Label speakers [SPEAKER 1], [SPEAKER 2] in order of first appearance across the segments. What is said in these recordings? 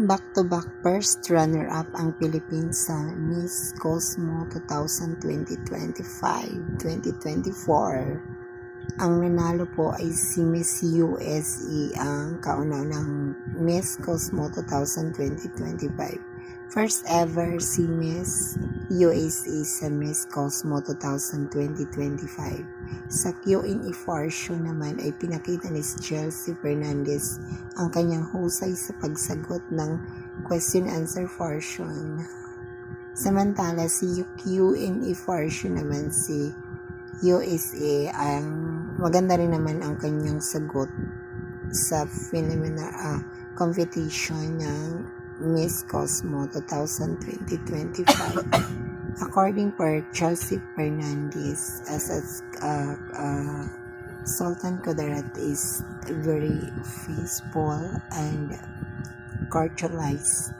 [SPEAKER 1] Back-to-back first runner-up ang Philippines sa Miss Cosmo 2025-2024. Ang nanalo po ay si Miss USA, ang kauna-unahang Miss Cosmo 2025. First ever si Miss USA sa Miss Cosmo 2025. Sa Q&A show naman ay pinakita ni Chelsea Fernandez ang kanyang husay sa pagsagot ng question-answer portion. Samantala si Q&A show naman si USA, ang maganda rin naman ang kanyang sagot sa preliminary competition ng Miss Cosmo 2025. According per Chelsea Fernandez, Sultan Kudarat is very peaceful and culturalized.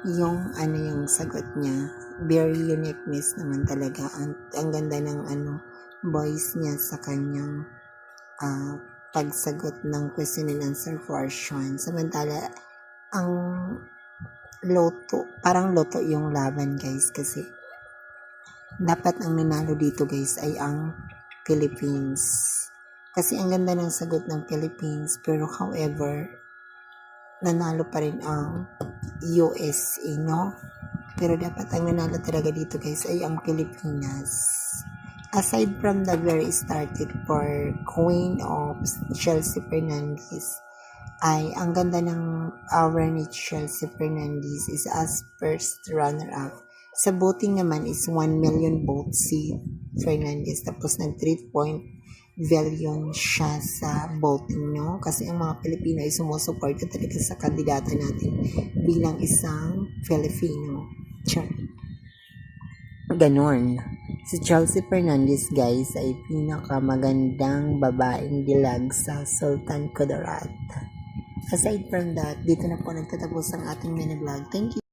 [SPEAKER 1] Yung sagot niya, very uniqueness naman talaga. Ang ganda ng voice niya sa kanyang pagsagot ng question and answer portion. Samantala, ang parang loto yung laban, guys, kasi dapat ang nanalo dito, guys, ay ang Philippines. Kasi ang ganda ng sagot ng Philippines, pero however, nanalo pa rin ang USA, no? Pero dapat ang nanalo talaga dito, guys, ay ang Pilipinas. Aside from the very started for Queen of Chelsea Fernandez, ay ang ganda ng hour ni Chelsea Fernandez is as first runner-up. Sa voting naman is 1 million votes si Fernandez, tapos nag 3 billion siya sa voting, no? Kasi ang mga Pilipino ay sumusuporta talaga sa kandidata natin bilang isang Filipino. Ganon. Si Chelsea Fernandez, guys, ay pinakamagandang babaeng dilag sa Sultan Kudarat. Aside from that, dito na po nagtatapos ang ating mini vlog. Thank you.